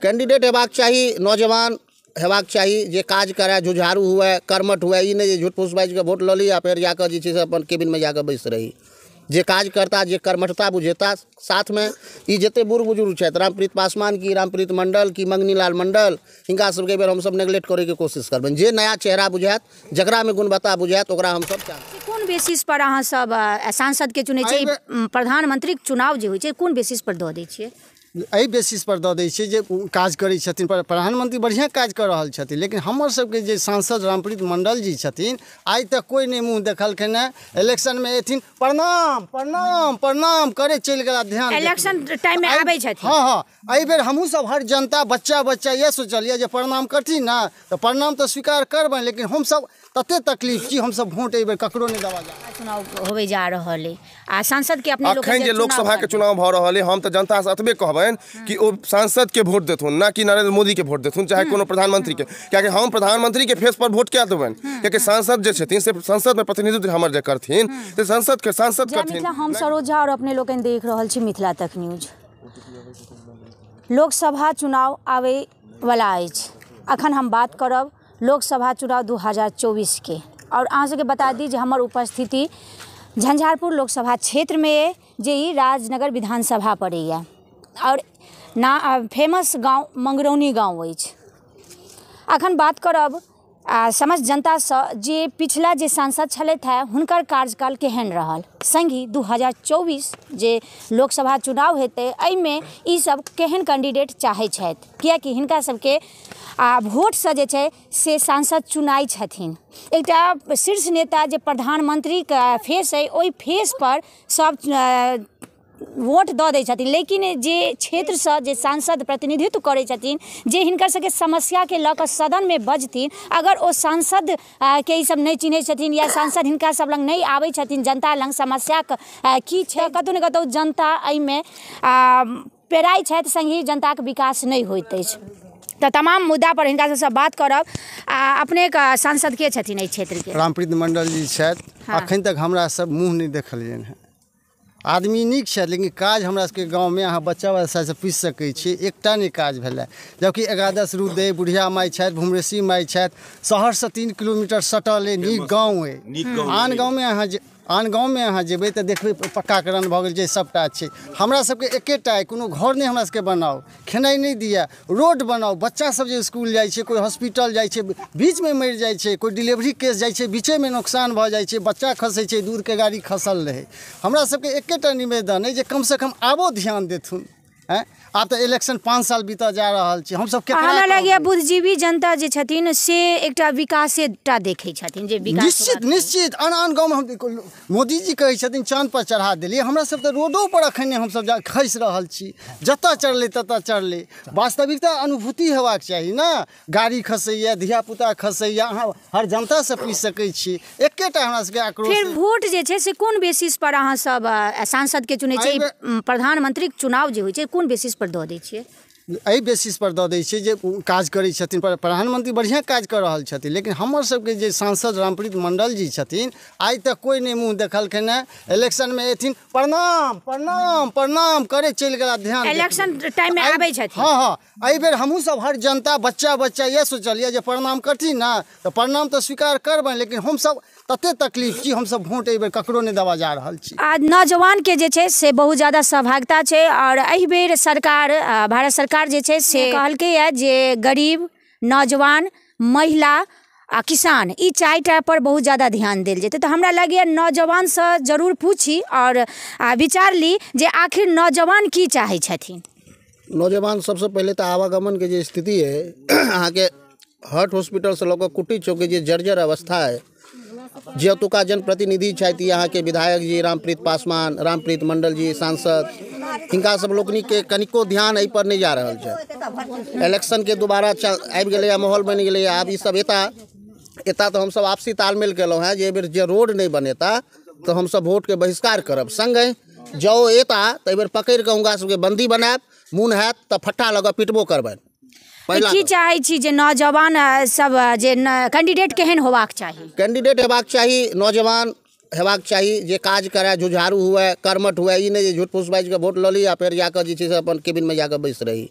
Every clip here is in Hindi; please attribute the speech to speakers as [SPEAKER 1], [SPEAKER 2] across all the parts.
[SPEAKER 1] कैंडिडेट हेबाक चाही, नौजवान हेबाक चाही, जे काज करे, जुझारू हुए, कर्मठ हुए। ई नहीं झूठ फूस बाजि के वोट लऽ ली आ फिर जाकर जे छै से अपन केबिन में जाकर बैस रही। जे काज करता, जे कर्मठता बुझेता, साथ में ई जते बूढ़ बुजुर्ग छथि, रामप्रीत पासवान की, रामप्रीत मंडल की, मंगनी लाल मंडल, हिनका सबके बेर हमसब नेग्लेक्ट करे के कोशिश करबनि। जे नया चेहरा बुझायत, जकरा में गुणवत्ता बुझायत, ओकरा हमसब चाहब।
[SPEAKER 2] कोन बेसिस पर अहाँ सब सांसद के चुनै छियै? प्रधानमंत्री के चुनाव जे होइ छै कोन बेसिस पर दऽ दै छियै?
[SPEAKER 3] एहि बेसिस पर दऽ दै छियै जे काज करै छथिन। प्रधानमंत्री बढ़िया काज कऽ रहल छथिन, लेकिन हमर सबके जे सांसद रामप्रीत मंडल जी छथिन, आइ तक कोई नहीं मुँह देखलखिन है। इलेक्शन में एथिन प्रणाम प्रणाम प्रणाम करे चलि गेला, ध्यान
[SPEAKER 2] इलेक्शन टाइम में आबै छथिन।
[SPEAKER 3] हाँ हाँ, एहि बेर हमहूँ सब हर जनता बच्चा बच्चा ये सोचलिए जे प्रणाम करथिन ना, तो प्रणाम तो स्वीकार करबनि, लेकिन हम सब तते तकलीफ की हम सब वोट एहि बेर ककरो नहीं देवा जा।
[SPEAKER 2] चुनाव होवे जा रहल है आ सांसद के अपने
[SPEAKER 4] अखन जे लोकसभा के चुनाव भ रहल है, हम तो जनता से एतबे कहबनि कि ओ सांसद के वोट देथुन, ना कि नरेंद्र मोदी के वोट देथुन, चाहे कोनो प्रधानमंत्री के। क्योंकि हम प्रधानमंत्री के फेस पर वोट क्या देबनि, क्योंकि सांसद जे छथिन से संसद में प्रतिनिधित्व हमर जे करथिन तो सांसद करथिन।
[SPEAKER 2] हम सरोजा और अपने लोकनि देख रहल छी मिथिला तक न्यूज। लोकसभा चुनाव आवे वाला अछि। अखन हम बात करब लोकसभा चुनाव 2024 के, और अहाँ सबके बता दी जे हमर उपस्थिति झंझारपुर लोकसभा क्षेत्र में है, जे ई राजनगर विधानसभा पड़ैया, और ना फेमस गांव मंगरौनी गांव अछि। अखन बात करब समस्त जनता से जे पिछला जे सांसद छलथि है हुनकर कार्यकाल केहन रहल, संगी 2024 जे लोकसभा चुनाव हेतै एहिमे ई सब केहन कैंडिडेट चाहै छथि, कियाकि हिनका सबके वोट से जे छै से सांसद चुनाई छथिन। एकटा शीर्ष नेता जे प्रधानमंत्री के फेस है, ओहि फेस पर सब वोट दऽ दै छथिन, लेकिन जे क्षेत्र से जे सांसद प्रतिनिधित्व करै छथिन, जे हिनकर सबके समस्या के लऽ कऽ सदन में बजथिन, अगर ओ सांसद के ई सब नहीं चिन्है छथिन या सांसद हिनका सब लग नहीं आबै छथिन, जनता लग समस्या की छै, कतौ ने कतौ जनता एहिमे पेराइ छथि, संगी जनता के विकास नहीं होइत अछि। तो तमाम मुद्दा पर हिनका सबसँ बात करब। अपने के सांसद के छथिन एहि क्षेत्र के?
[SPEAKER 3] रामप्रीत मंडल जी छथि। अखन तक हमरा सब मुँह नहीं देखलियनि हैं। आदमी नीक छथि, लेकिन काज हमरा सबके गाँव में अहाँ बच्चा बच्चासँ पूछि सकै छी, एकटा नहीं काज भेलै। जबकि 11 रुदे बुढ़िया माई छथि, भुमरेशी माई छथि, शहर से 3 किलोमीटर सटल है, नीक गाँव है। आन गाँव में अहाँ जेबै तऽ देखबै पक्काकरण भऽ गेल छै, सबटा छै। हमरा सबके एकेटा है, कोनो घर नहीं हमरा सबके बनाओ, खेनाइ नहीं दिया, रोड बनाओ, बच्चा सब जे स्कूल जाइ छै, कोई हॉस्पिटल जाइ छै बीच में मरि जाइ छै, कोई डिलीवरी केस जाइ छै बीचे में नुकसान भऽ जाइ छै, बच्चा खसै छै, दूध के गाड़ी खसल रहे। हमरा सबके एकेटा निवेदन है जे कम से कम आबो ध्यान देथुन। हैं आब तऽ इलेक्शन 5 साल बीता जा रहल छै, हम सब के
[SPEAKER 2] हमरा लगैया बुद्धिजीवी जनता जे छथिन से एकटा विकासेटा देखै छथिन, जे विकास
[SPEAKER 3] निश्चित आन गाँव में हम मोदी जी कहै छथिन चाँद पर चढ़ा देलिए, हमरा सब तऽ रोडो पर अखन हम सब जा खसि रहल छी, जतऽ चढ़ले ततऽ चढ़ले। वास्तविकता अनुभूति हेबाक चाही ना, गाड़ी खसैया, धिया पुता खसैया, अहाँ हर जनता से पूछि सकै छी। एकेटा हमरा सबके आक्रोश।
[SPEAKER 2] फिर वोट जे छै से कोन बेसिस पर अहाँ सब सांसद के चुनै छियै? प्रधानमंत्री के चुनाव जे होइ छै कोन बेसिस पर दऽ दै छियै?
[SPEAKER 3] एहि बेसिस पर दऽ दै छियै जे काज करै छथिन। प्रधानमंत्री बढ़िया काज कऽ रहल छथिन, लेकिन हमर सबके जे सांसद रामप्रीत मंडल जी छथिन, आइ तक कोई नहीं मुँह देखलखिन है। इलेक्शन में एथिन प्रणाम प्रणाम प्रणाम करे चलि गेला, ध्यान
[SPEAKER 2] इलेक्शन टाइम में आबै छथिन।
[SPEAKER 3] हाँ हाँ, एहि बेर हमहूँ सब हर जनता बच्चा बच्चा ये सोचलिए जे प्रणाम करथिन ना, तो प्रणाम तो स्वीकार करबनि, लेकिन हम सब तते तकलीफ की हम सब वोट एहि बेर ककरो नहीं देवा जा रहल छी।
[SPEAKER 2] नौजवान के जे छै से बहुत ज्यादा सहभागिता छै, और एहि बेर सरकार भारत सरकार जे छै से कहलकै है जे गरीब, नौजवान, महिला आ किसान ई 4टा पर बहुत ज़्यादा ध्यान देल जेतै। तो हमरा लगैए नौजवान से जरूर पूछी और विचार ली जे आखिर नौजवान की चाहै छथिन।
[SPEAKER 1] नौजवान सबसे पहले तो आवागमन के जे स्थिति है, अहाँ के हार्ट हॉस्पिटल से लऽ कऽ कुटी चौक के जे जर्जर अवस्था है, जे ओतुका जनप्रतिनिधि छथि यहाँ के विधायक जी रामप्रीत पासवान, रामप्रीत मंडल जी सांसद, हिनका सब लोकनि के कनिको ध्यान एहि पर नहीं जा रहल छै। इलेक्शन के दोबारा आबि गेलै, माहौल बनि गेलै, आब ई सब एता तो हम सब आपसी तालमेल केलहुँ हैं जे बेर जे रोड नहीं बनेता तो हम सब वोट के बहिष्कार करब। संगे जो एता तो एहि बेर पकड़ि कऽ हुनका सबके बंदी बनायब, मोन हैत तऽ फट्टा लगा पिटबो करबनि।
[SPEAKER 2] की चाहै छी जे नौजवान सब जे कैंडिडेट केहन होबाक चाही?
[SPEAKER 1] कैंडिडेट हेबाक चाही, नौजवान हेबाक चाही, जे काज करे, जुझारू हुए, कर्मठ हुए। ई नहीं झूठ फूस बाजि के वोट लऽ ली आ फिर जाकर जे छै से अपन केबिन में जाकर बैस रही।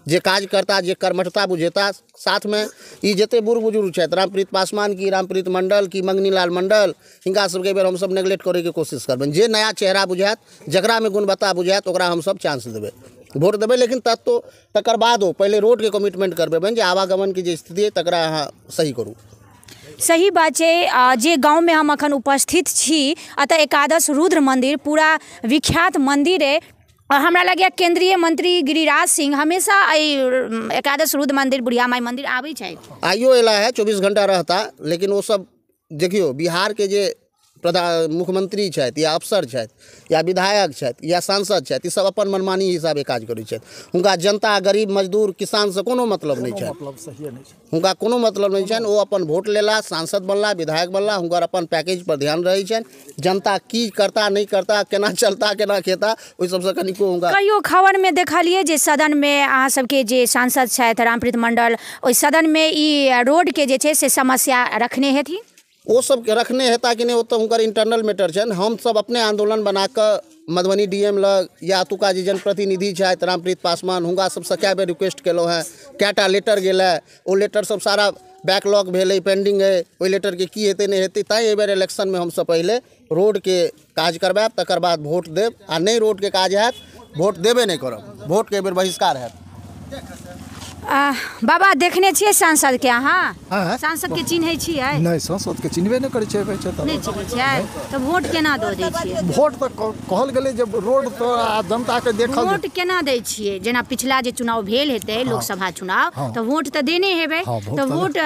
[SPEAKER 1] जे काज करता, जे कर्मठता बुझेता, साथ में ई जते बूढ़ बुजुर्ग छथि, रामप्रीत पासवान की, रामप्रीत मंडल की, मंगनी लाल मंडल, हिनका सबके बेर हमसब नेग्लेक्ट करे के कोशिश करबनि। जे नया चेहरा बुझायत, जकरा में गुणवत्ता बुझायत, ओकरा हमसब चांस देबै, वोट देबै। लेकिन तकर बाद हो पहले रोड के कमिटमेंट करबै जे आवागमन की जे स्थिति है तकरा अहाँ सही करू।
[SPEAKER 2] सही बात छै। जे गाँव में हम अखन उपस्थित छी, अतः एकादश रुद्र मंदिर पूरा विख्यात मंदिर है। हमरा लगे केंद्रीय मंत्री गिरिराज सिंह हमेशा एकादश रुद्र मंदिर, बुढ़िया माई मंदिर आबै छै।
[SPEAKER 1] आइयो एला है, 24 घंटा रहता। लेकिन वो सब देखियो, बिहार के जे प्रधान मुख्यमंत्री छथि, या अफसर छथि, या विधायक छथि, या सांसद छथि, ई सब अपन मनमानी हिसाबे काज करै छथि। हुनका जनता, गरीब, मजदूर, किसान से कोनो मतलब नहीं छनि। हुनका कोनो मतलब नहीं छनि। वो अपन वोट लेला, सांसद बनला, विधायक बनला, हुनकर अपन पैकेज पर ध्यान रहै छनि। जनता की करता नहीं करता, केना चलता, केना खेता, ओहि सबसे कनिको हुनका।
[SPEAKER 2] कहियो खबर में देखलिए जे सदन में अहाँ सबके जे सांसद छथि रामप्रीत मंडल, ओहि सदन में ई रोड के जे छै से समस्या रखने हेथिन।
[SPEAKER 1] वो सब रखने हेता कि नहीं, वो तो उनकर इंटरनल मैटर छनि। हम सब अपने आंदोलन बनाकर मधुबनी डीएम लग, या अतुका जे जनप्रतिनिधि छथि रामप्रीत पासवान, हुनका सबसे कए बेर रिक्वेस्ट केलहुँ हैं। कैटा लेटर गेलै, ओ लेटर सब सारा बैकलॉग भेलै, पेंडिंग है। ओहि लेटर के की हेतै नहीं हेतै, तैँ एहि बेर इलेक्शन में हमसब पहले रोड के काज करबायब, तकर बाद वोट देब। आ नहीं रोड के काज हैत, वोट देबे नहीं करब, वोट के बेर बहिष्कार हैत।
[SPEAKER 2] बाबा देखने छियै सांसद के अहाँ?
[SPEAKER 5] हाँ।
[SPEAKER 2] सांसद के चिन्है छियै?
[SPEAKER 5] नहीं, सांसद के चिन्हबे नहीं करै छै।
[SPEAKER 2] नहीं चिन्है छियै तो वोट केना दऽ दै छियै?
[SPEAKER 5] वोट तो कहल गेलै जे रोड तो जनता के देखल।
[SPEAKER 2] वोट केना दै छियै? जेना पिछला जे चुनाव भेल हेतै, लोकसभा चुनाव, तो वोट तऽ देने हेबै। तो वोट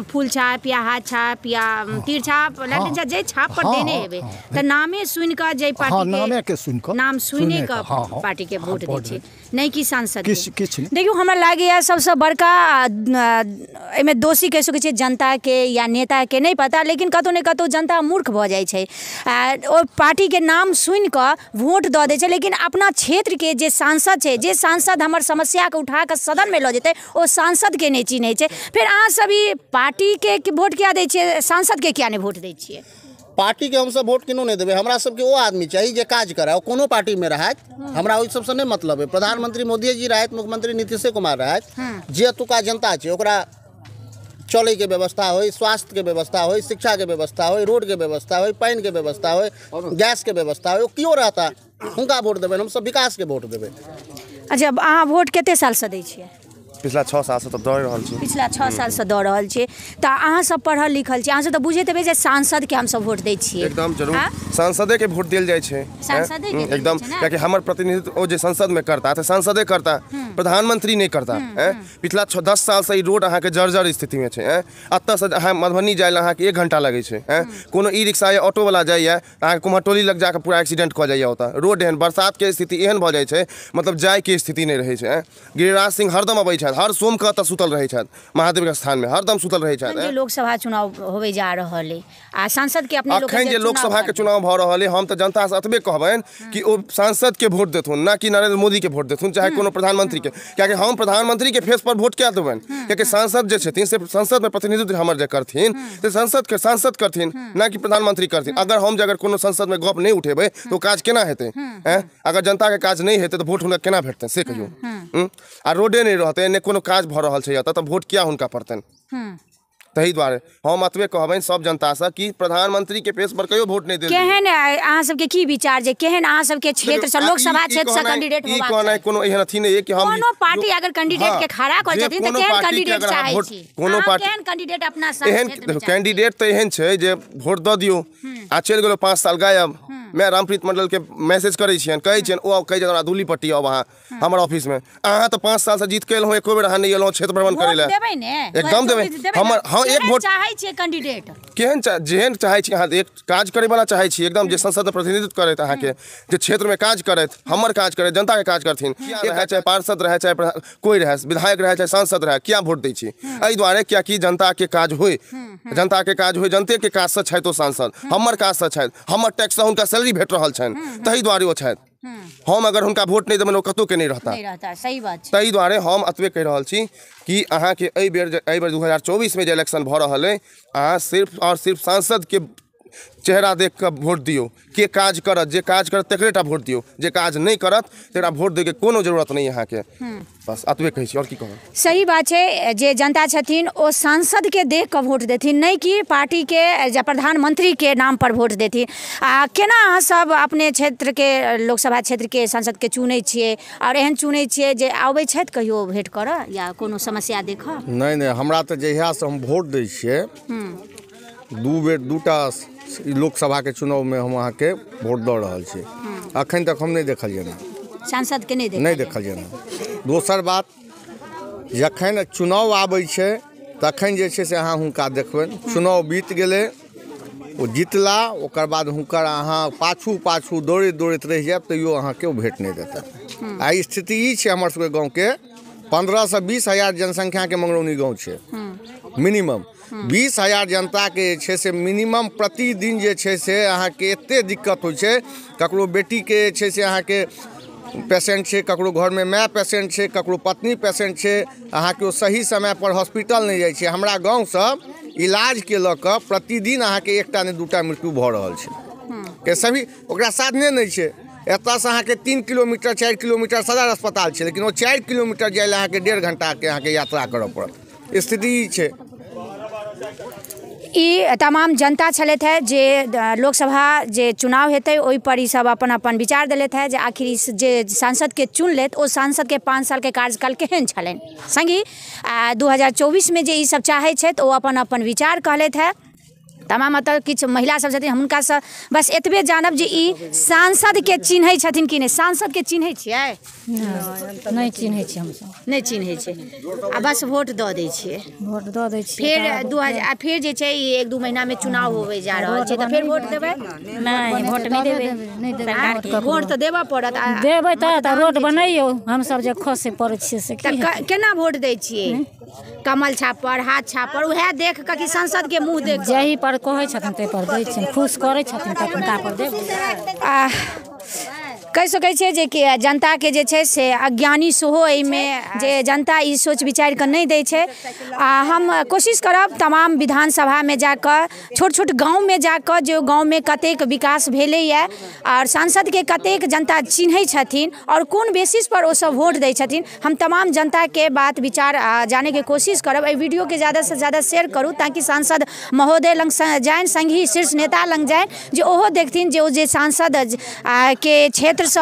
[SPEAKER 2] फूल छाप या हाथ छाप या तीर छाप, लड्डू छाप, जे छाप पर देने हेबै, तऽ नामे सुनि कऽ जे पार्टी के नाम सुनि कऽ पार्टी के वोट दै छै, नहीं कि सांसद के। देखियो हमरा लागैया सबसे बड़का एहिमे दोषी कहि सकै छियै जनता के या नेता के, नहीं पता, लेकिन कतौ ने कतौ जनता मूर्ख भऽ जाइ छै। ओ पार्टी के नाम सुनि कऽ वोट दऽ दै छै, लेकिन अपना क्षेत्र के जे सांसद छै, जे सांसद हमर समस्या के उठा कऽ सदन में लऽ जेतै, ओ सांसद के नहीं चिन्है छै। फिर अहाँ सब ई पार्टी के वोट किया दै छियै, सांसद के किया नहीं वोट दै छियै?
[SPEAKER 1] पार्टी के हमसब वोट किनो नहीं देबै। हमरा सबके वो आदमी चाहिए जे काज करे, कोनो पार्टी में रहत, हमरा ओहि सबसे नहीं मतलब है। प्रधानमंत्री मोदी जी रहत, मुख्यमंत्री नीतीश कुमार रहत, जे एतुका जनता छै ओकरा चले के व्यवस्था हो, स्वास्थ्य के व्यवस्था हो, शिक्षा के व्यवस्था हो, रोड के व्यवस्था हो, पानी के व्यवस्था हो, गैस के व्यवस्था हो, क्यों रहता, हुनका वोट देबै। हम सब विकास के वोट देबै।
[SPEAKER 2] अच्छा, अहाँ वोट कते साल से दै छियै?
[SPEAKER 4] पिछला 6 साल से तो दौड़ रहल छी।
[SPEAKER 2] पिछला 6 साल से दौड़ रहल छी, तऽ अहाँ सब पढ़ल लिखल छी, अहाँ सब तऽ बुझैत हेबै जे सांसद के हम सब वोट दै छियै।
[SPEAKER 4] एकदम जरूर सांसदे के वोट देल जाइ छै।
[SPEAKER 2] सांसदे के
[SPEAKER 4] एकदम, कियाकि हमर प्रतिनिधित्व ओ जे संसद में करता तो सांसदे करता, प्रधानमंत्री नहीं करता। पिछला 10 साल से ई रोड अहाँ के जर्जर स्थिति में छै। एतऽ से अहाँ मधुबनी जाय अहाँ के 1 घंटा लगे छै। कोनो ई रिक्शा या ऑटो वाला जाइए अहाँ कुम्हरटोली लग जाकर पूरा एक्सीडेंट कऽ जाइए। ओतऽ रोड एहन, बरसात के स्थिति एहन भऽ जाइ छै, मतलब जाय के स्थिति नहीं रहै छै। गिरिराज सिंह हरदम अबै छथि, हर सोम के सुतल रहै छथि, महादेव के स्थान में हरदम सुतल रहै छथि।
[SPEAKER 2] लोकसभा चुनाव होवे जा रहल है, आ सांसद के अपने
[SPEAKER 4] अखन जे लोकसभा के चुनाव भऽ रहल है, हम तऽ जनता से एतबे कहबनि कि ओ सांसद के वोट देथुन, ना कि नरेंद्र मोदी के वोट देथुन, चाहे कोनो प्रधानमंत्री के। कियाकि हम प्रधानमंत्री के फेस पर वोट क्या देबनि, कियाकि सांसद जे छथिन से संसद में प्रतिनिधित्व हमर जे करथिन से सांसद करथिन, ना कि प्रधानमंत्री करथिन। अगर कोनो संसद में गप नहीं उठेबै तो काज केना हेतै? अगर जनता के काज नहीं हेतै तो वोट हुनका केना भेटतै से कहियो। आ रोडे नहीं रहतै, ने कोनो काज भऽ रहल छै, तऽ वोट क्या हुनका पड़तनि? तही दुआरे हम एतबे कहबनि सब जनता से कि प्रधानमंत्री के फेस पर कहियो वोट नहीं देल।
[SPEAKER 2] केहन अहाँ सबके की विचार जे केहन अहाँ सबके क्षेत्र से लोकसभा क्षेत्र से कैंडिडेट होबाक चाही?
[SPEAKER 4] कोनो एहन अथी नहीं है कि हम
[SPEAKER 2] कोनो पार्टी अगर कैंडिडेट के खड़ा कर छथिन त केहन कैंडिडेट चाहै छी? कोनो पार्टी केहन कैंडिडेट अपना सब
[SPEAKER 4] एहन कैंडिडेट तऽ एहन छै जे वोट दऽ दियौ आ चलि गेलो 5 साल गायब। मैं रामप्रीत मंडल के मैसेज करै छियनि, कहै छियनि, ओ कहै छै हमरा धूली पट्टी अब अहाँ हमर ऑफिस में। अहाँ तऽ 5 साल से जीत के एलहुँ, एको बेर अहाँ नहीं एलहुँ क्षेत्र भ्रमण करै लए।
[SPEAKER 2] देबै ने,
[SPEAKER 4] एकदम देबै। हमर हाँ एक वोट
[SPEAKER 2] चाहै छियै कैंडिडेट
[SPEAKER 4] केहन जेहन चाहै छी अहाँ, एक काज करे वाला चाहै छी, एकदम जे संसद में प्रतिनिधित्व करैत अहाँ के, जे क्षेत्र में काज करैत, हमर काज करैत, जनता के काज करथिन। रहे चाहे पार्षद रहे, चाहे कोई रहे, विधायक रहे, चाहे सांसद रहे, क्या वोट दै छी? एहि दुआरे कियाकि जनता के काज होय, जनता के काज होय, जनते के काज से छथि ओ सांसद, हमर काज से छथि, हमर टैक्स से हुनका सैलरी भेट रहल छनि, तही दुआरे ओ छथि। हम अगर हुनका वोट नहीं देबनि, ओ कतौ के नहीं रहता।
[SPEAKER 2] सही बात छै।
[SPEAKER 4] तही दुआरे हम एतबे कहि रहल छी कि अहाँ के एहि बेर 2024 में जे इलेक्शन भऽ रहल है, अहाँ सिर्फ और सिर्फ सांसद के चेहरा देख कऽ भोट दियौ, के काज करत, जे काज करत तकरेटा भोट दियौ, जे काज नहीं करत तकरा भोट देके कोनो जरूरत नहीं अहाँके। बस अतबे कहै छी, और की कहब।
[SPEAKER 2] सही बात है, जे जनता छथिन ओ सांसद के देख कऽ वोट देथिन, नहीं कि पार्टी के या प्रधानमंत्री के नाम पर वोट देथिन। केना अहाँ सब अपने क्षेत्र के लोकसभा क्षेत्र के सांसद के चुनै छियै, और एहन चुनै छियै जे आबै छथि कहियो भेंट करऽ या कोनो समस्या देखऽ?
[SPEAKER 6] नहीं, हमरा तो जहिया से हम वोट दै छियै, 2 बेर 2टा लोकसभा के चुनाव में हम अहाँ के वोट दऽ रहल छी, अखन तक हम नहीं देखलियै ना
[SPEAKER 2] सांसद के नहीं
[SPEAKER 6] देखलियै ना। दोसर बात, जखन चुनाव आबै छै तखन जे छै से अहाँ हुनका देखबनि, चुनाव बीत गेलै, ओ जितला, ओकर बाद हुनकर अहाँ पाछू दौड़ैत रहि जायब तैयो अहाँके ओ भेट नहीं देता। आ स्थिति ई छै हमर सबके गाँव के 15 से 20 हजार जनसंख्या के मंगरौनी गाँव छै, मिनिमम 20 हजार जनता के छै से मिनिमम प्रतिदिन जे छै से अहाँके एते दिक्कत होइ छै। ककरो बेटी के छै से अहाँके पेशेंट छै, ककरो घर में माय पेशेंट छै, ककरो पत्नी पेशेंट छै, अहाँके सही समय पर हॉस्पिटल नहीं जाइ छै। हमरा गाँव सब इलाज के लऽ कऽ प्रतिदिन अहाँके 1टा नहीं 2टा मृत्यु भऽ रहल छै, के सभी ओकरा साधने नहीं छै। एतऽ से अहाँके 3 किलोमीटर 4 किलोमीटर सदर अस्पताल छै, लेकिन वो 4 किलोमीटर जाय लए अहाँके 1.5 घंटा के अहाँके यात्रा करऽ पड़त। स्थिति ई छै।
[SPEAKER 2] ई तमाम जनता छलथि है जे लोकसभा जे चुनाव हेतै ओहि पर ई सब अपन अपन विचार देलथि है जे आखिर इस जे सांसद के चुनलथि ओ सांसद के 5 साल के कार्यकाल केहन छलनि। संगी 2024 में जे ई सब चाहै छथि ओ अपन अपन विचार कहलथि है। तमाम एतऽ किछु महिला सब छथिन, हुनकासँ बस एतबे जानब जे ई सांसद के चिन्है छथिन कि नहीं। सांसद के चिन्है छियै?
[SPEAKER 7] नहीं चिन्है छी हमसब,
[SPEAKER 2] नहीं चिन्है छै, आ बस वोट दऽ दै छियै।
[SPEAKER 7] वोट दऽ दै छियै।
[SPEAKER 2] फिर जे छै ई 1-2 महीना में चुनाव होवे जा रहल छै, तऽ फिर वोट देबै?
[SPEAKER 7] नहीं, वोट नहीं देबै।
[SPEAKER 2] वोट तऽ देबऽ पड़त।
[SPEAKER 7] देबै तऽ रोड बनैयौ, हमसब जे खसे पड़ै छियै से की
[SPEAKER 2] केना वोट दै छियै? कमल छाप पर, हाथ छाप पर, उएह देख कऽ कि सांसद के मुँह देख
[SPEAKER 7] जही पर कहै छथिन ताहि पर दै छियनि, खुश करै छथिन तऽ हुनका पर देबै।
[SPEAKER 2] कहि सकै छियै जे कि जनता के जे छै से अज्ञानी सेहो एहिमे जे जनता ई सोच विचार कऽ नहीं दै छै। हम कोशिश करब तमाम विधानसभा में जाकर, छोट छोट गाँव में जाकर, जो गाँव में कतेक विकास भेलैए और सांसद के कतेक जनता चिन्है छथिन और कोन बेसिस पर ओ सब वोट दै छथिन, हम तमाम जनता के बात विचार जाने के कोशिश करब। एहि वीडियो के ज़्यादा से ज़्यादा शेयर करू ताकि सांसद महोदय लग जाइन, संगी शीर्ष नेता लग जाइन, जे ओहो देखथिन जे ओ जे सांसद के क्षेत्र से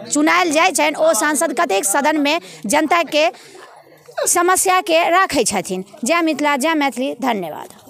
[SPEAKER 2] चुनायल जाइ छनि ओ सांसद कतेक सदन में जनता के समस्या के राखै छथिन। जय मिथिला, जय मैथिली, धन्यवाद।